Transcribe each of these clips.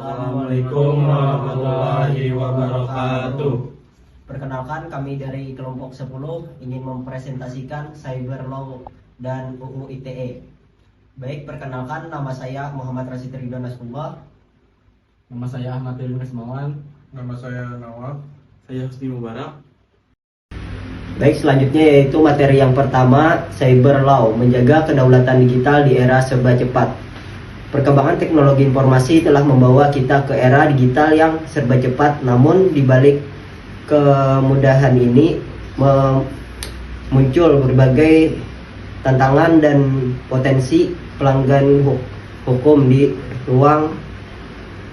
Assalamualaikum warahmatullahi wabarakatuh. Perkenalkan, kami dari kelompok 10 ingin mempresentasikan Cyber Law dan UU ITE. Baik, perkenalkan, nama saya Muhammad Rashid Ridwan Nasrullah. Nama saya Ahmad Ilmi Resmawan. Nama saya Nawaf. Saya Husni Mubarak. Baik, selanjutnya yaitu materi yang pertama, Cyber Law, menjaga kedaulatan digital di era serba cepat. Perkembangan teknologi informasi telah membawa kita ke era digital yang serba cepat, namun di balik kemudahan ini muncul berbagai tantangan dan potensi pelanggaran hukum di ruang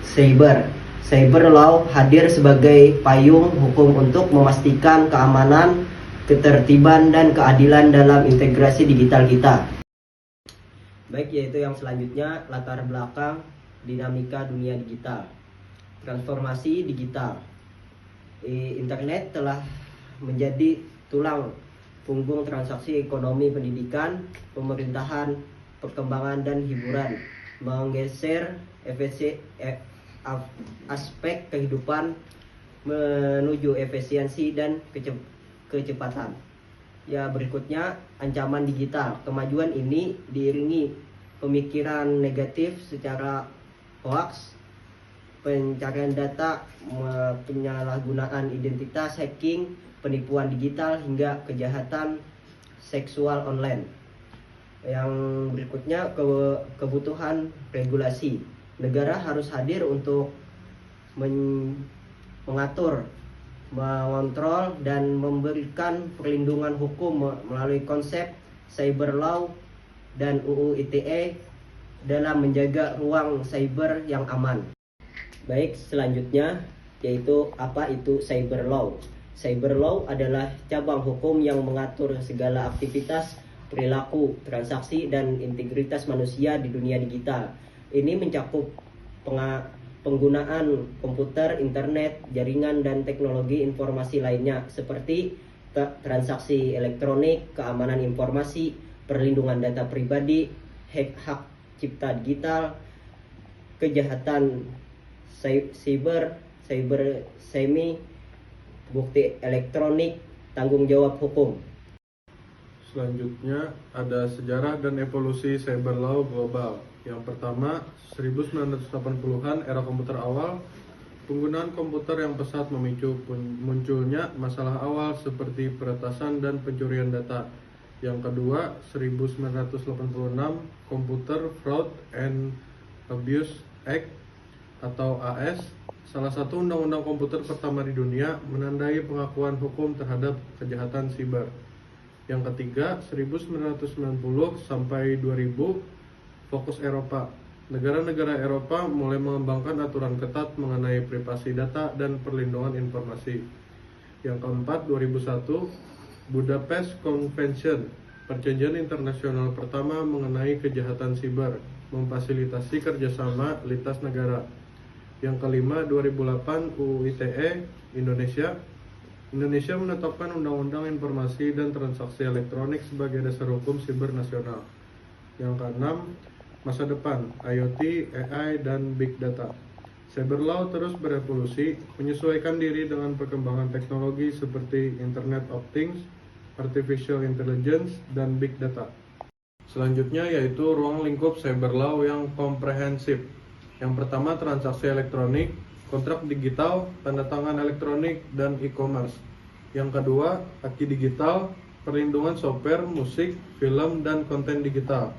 cyber. Cyber Law hadir sebagai payung hukum untuk memastikan keamanan, ketertiban, dan keadilan dalam integrasi digital kita. Baik, yaitu yang selanjutnya, latar belakang dinamika dunia digital. Transformasi digital. Internet telah menjadi tulang punggung transaksi ekonomi, pendidikan, pemerintahan, perkembangan, dan hiburan, menggeser aspek kehidupan menuju efisiensi dan kecepatan. Ya, berikutnya ancaman digital. Kemajuan ini diiringi pemikiran negatif secara hoax, pencarian data, penyalahgunaan identitas, hacking, penipuan digital, hingga kejahatan seksual online. Yang berikutnya, kebutuhan regulasi. Negara harus hadir untuk mengatur, mengontrol, dan memberikan perlindungan hukum melalui konsep Cyber Law dan UU ITE dalam menjaga ruang cyber yang aman. Baik, selanjutnya yaitu apa itu Cyber Law. Cyber Law adalah cabang hukum yang mengatur segala aktivitas, perilaku, transaksi, dan integritas manusia di dunia digital. Ini mencakup penggunaan komputer, internet, jaringan, dan teknologi informasi lainnya seperti transaksi elektronik, keamanan informasi, perlindungan data pribadi, hak cipta digital, kejahatan cyber semi, bukti elektronik, tanggung jawab hukum. Selanjutnya ada sejarah dan evolusi cyber law global. Yang pertama, 1980-an, era komputer awal. Penggunaan komputer yang pesat memicu munculnya masalah awal seperti peretasan dan pencurian data. Yang kedua, 1986, Computer Fraud and Abuse Act atau AS, salah satu undang-undang komputer pertama di dunia, menandai pengakuan hukum terhadap kejahatan siber. Yang ketiga, 1990 sampai 2000, fokus Eropa. Negara-negara Eropa mulai mengembangkan aturan ketat mengenai privasi data dan perlindungan informasi. Yang keempat, 2001, Budapest Convention, perjanjian internasional pertama mengenai kejahatan siber, memfasilitasi kerjasama lintas negara. Yang kelima, 2008, UU ITE Indonesia. Indonesia menetapkan Undang-Undang Informasi dan Transaksi Elektronik sebagai dasar hukum siber nasional. Yang keenam, masa depan, IoT, AI, dan Big Data. Cyber Law terus berevolusi, menyesuaikan diri dengan perkembangan teknologi seperti Internet of Things, Artificial Intelligence, dan Big Data. Selanjutnya yaitu ruang lingkup Cyber Law yang komprehensif. Yang pertama, transaksi elektronik, kontrak digital, tanda tangan elektronik, dan e-commerce. Yang kedua, aki digital, perlindungan software, musik, film, dan konten digital.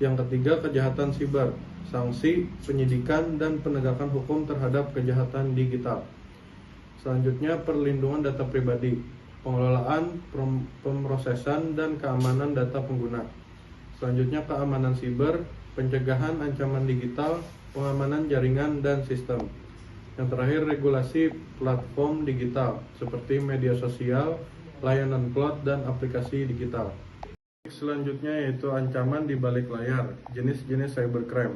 Yang ketiga, kejahatan siber, sanksi, penyidikan, dan penegakan hukum terhadap kejahatan digital. Selanjutnya, perlindungan data pribadi, pengelolaan, pemrosesan, dan keamanan data pengguna. Selanjutnya, keamanan siber, pencegahan ancaman digital, pengamanan jaringan dan sistem. Yang terakhir, regulasi platform digital seperti media sosial, layanan cloud, dan aplikasi digital. Selanjutnya yaitu ancaman di balik layar, jenis-jenis cybercrime.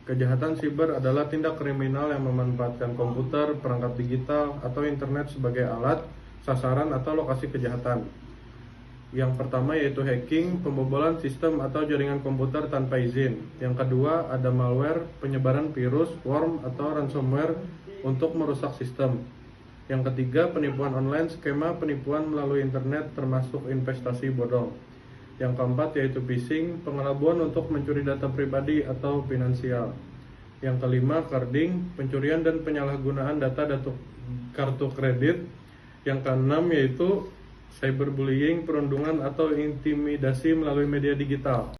Kejahatan siber adalah tindak kriminal yang memanfaatkan komputer, perangkat digital, atau internet sebagai alat, sasaran, atau lokasi kejahatan. Yang pertama yaitu hacking, pembobolan sistem atau jaringan komputer tanpa izin. Yang kedua ada malware, penyebaran virus, worm atau ransomware untuk merusak sistem. Yang ketiga penipuan online, skema penipuan melalui internet termasuk investasi bodong. Yang keempat yaitu phishing, pengelabuan untuk mencuri data pribadi atau finansial. Yang kelima carding, pencurian dan penyalahgunaan data kartu kredit. Yang keenam yaitu cyberbullying, perundungan atau intimidasi melalui media digital.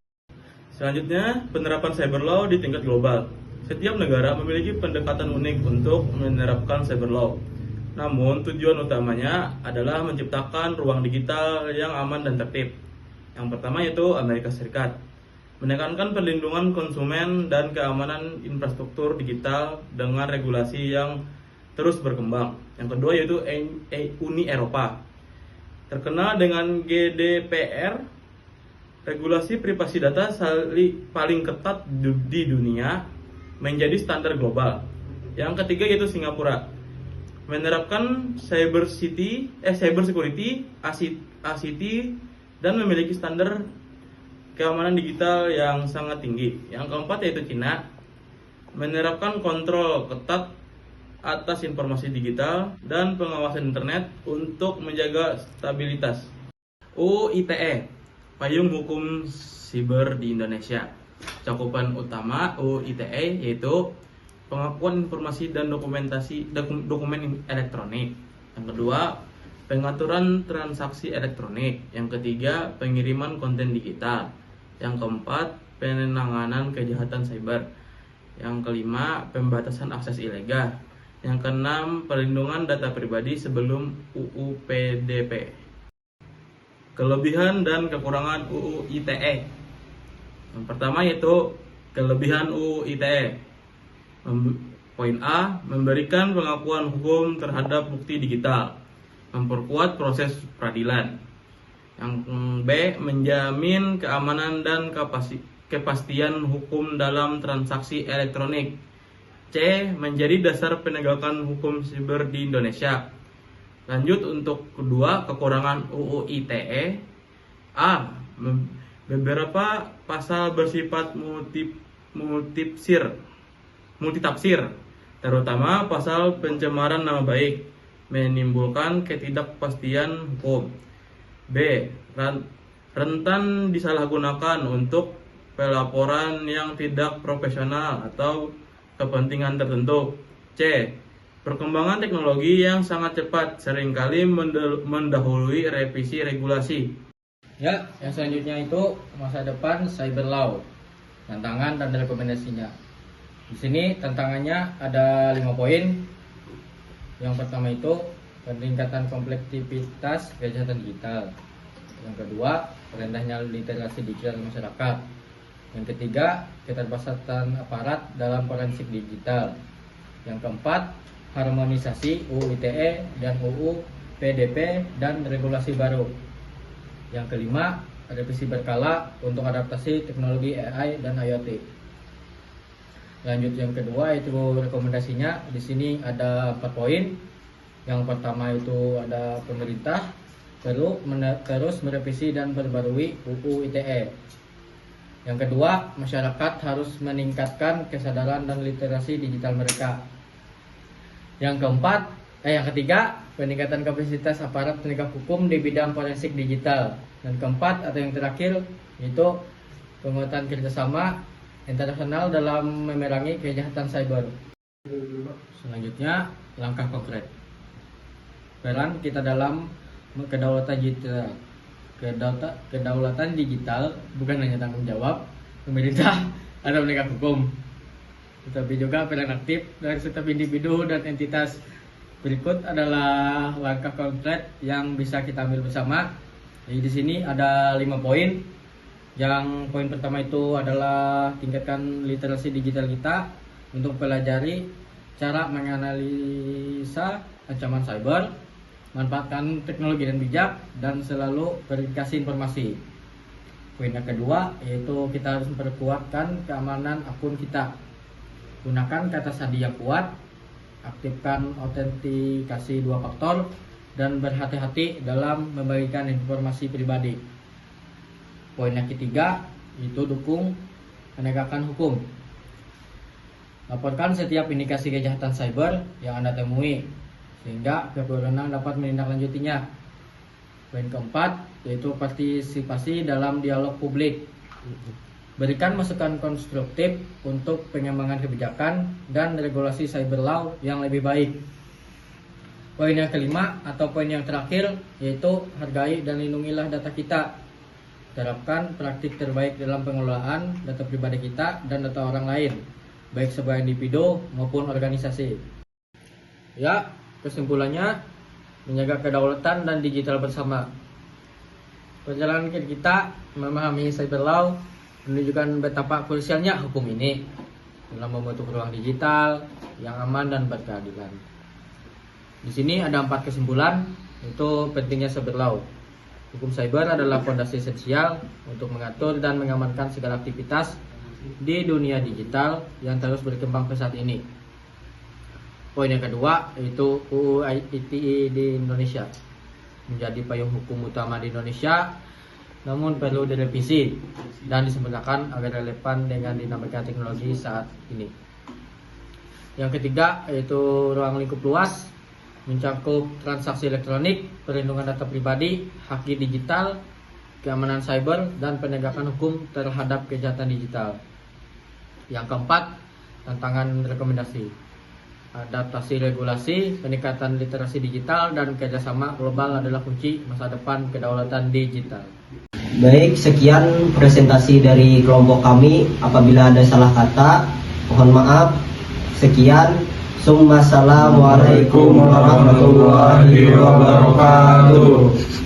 Selanjutnya, penerapan cyber law di tingkat global. Setiap negara memiliki pendekatan unik untuk menerapkan cyber law. Namun, tujuan utamanya adalah menciptakan ruang digital yang aman dan tertib. Yang pertama yaitu Amerika Serikat, menekankan perlindungan konsumen dan keamanan infrastruktur digital dengan regulasi yang terus berkembang. Yang kedua yaitu Uni Eropa, terkenal dengan GDPR, regulasi privasi data paling ketat di dunia, menjadi standar global. Yang ketiga yaitu Singapura, menerapkan cyber security ACT dan memiliki standar keamanan digital yang sangat tinggi. Yang keempat yaitu Cina, menerapkan kontrol ketat atas informasi digital dan pengawasan internet untuk menjaga stabilitas. UU ITE, payung hukum siber di Indonesia. Cakupan utama UU ITE yaitu pengakuan informasi dan dokumen elektronik. Yang kedua, pengaturan transaksi elektronik. Yang ketiga, pengiriman konten digital. Yang keempat, penanganan kejahatan cyber. Yang kelima, pembatasan akses ilegal. Yang keenam, perlindungan data pribadi sebelum UU PDP. Kelebihan dan kekurangan UU ITE. Yang pertama yaitu kelebihan UU ITE. Poin A, memberikan pengakuan hukum terhadap bukti digital, memperkuat proses peradilan. Yang B, menjamin keamanan dan kepastian hukum dalam transaksi elektronik. C, menjadi dasar penegakan hukum siber di Indonesia. Lanjut untuk kedua, kekurangan UU ITE. A, beberapa pasal bersifat multitafsir, terutama pasal pencemaran nama baik, menimbulkan ketidakpastian hukum. B, rentan disalahgunakan untuk pelaporan yang tidak profesional atau kepentingan tertentu. C, perkembangan teknologi yang sangat cepat seringkali mendahului revisi regulasi. Ya, yang selanjutnya itu masa depan cyber law, tantangan dan rekomendasinya. Di sini tantangannya ada 5 poin. Yang pertama itu peningkatan kompleksitas kejahatan digital. Yang kedua, rendahnya literasi digital masyarakat. Yang ketiga, keterbatasan aparat dalam forensik digital. Yang keempat, harmonisasi UU ITE dan UU PDP dan regulasi baru. Yang kelima, revisi berkala untuk adaptasi teknologi AI dan IoT. Lanjut yang kedua itu rekomendasinya. Di sini ada 4 poin. Yang pertama itu ada pemerintah perlu terus merevisi dan perbarui UU ITE. Yang kedua, masyarakat harus meningkatkan kesadaran dan literasi digital mereka. Yang ketiga, peningkatan kapasitas aparat penegak hukum di bidang forensik digital. Dan keempat atau yang terakhir itu penguatan kerjasama internasional dalam memerangi kejahatan cyber. Selanjutnya, langkah konkret. Peran kita dalam kedaulatan digital. Kedaulatan digital bukan hanya tanggung jawab pemerintah atau penegak hukum, tetapi juga peran aktif dari setiap individu dan entitas. Berikut adalah langkah konkret yang bisa kita ambil bersama. Jadi di sini ada 5 poin. Yang poin pertama itu adalah tingkatkan literasi digital kita untuk pelajari cara menganalisa ancaman cyber, manfaatkan teknologi dan bijak, dan selalu verifikasi informasi. Poin yang kedua yaitu kita harus memperkuatkan keamanan akun kita. Gunakan kata sandi yang kuat, aktifkan autentikasi 2 faktor, dan berhati-hati dalam membagikan informasi pribadi. Poin yang ketiga itu dukung penegakan hukum. Laporkan setiap indikasi kejahatan cyber yang Anda temui sehingga pihak berwenang dapat menindaklanjutinya. Poin keempat yaitu partisipasi dalam dialog publik. Berikan masukan konstruktif untuk pengembangan kebijakan dan regulasi cyber law yang lebih baik. Poin yang kelima atau poin yang terakhir yaitu hargai dan lindungilah data kita. Terapkan praktik terbaik dalam pengelolaan data pribadi kita dan data orang lain, baik sebuah individu maupun organisasi. Ya, kesimpulannya menjaga kedaulatan dan digital bersama. Perjalanan kita memahami cyber law menunjukkan betapa krusialnya hukum ini dalam membentuk ruang digital yang aman dan berkeadilan. Di sini ada 4 kesimpulan, yaitu pentingnya cyber law. Hukum cyber adalah fondasi esensial untuk mengatur dan mengamankan segala aktivitas di dunia digital yang terus berkembang pesat ini. Poin yang kedua yaitu UU ITE di Indonesia menjadi payung hukum utama di Indonesia, namun perlu direvisi dan disempurnakan agar relevan dengan dinamika teknologi saat ini. Yang ketiga yaitu ruang lingkup luas, mencakup transaksi elektronik, perlindungan data pribadi, hak digital, keamanan cyber, dan penegakan hukum terhadap kejahatan digital. Yang keempat, tantangan rekomendasi, adaptasi regulasi, peningkatan literasi digital, dan kerjasama global adalah kunci masa depan kedaulatan digital. Baik, sekian presentasi dari kelompok kami. Apabila ada salah kata, mohon maaf. Sekian. Assalamualaikum warahmatullahi wabarakatuh.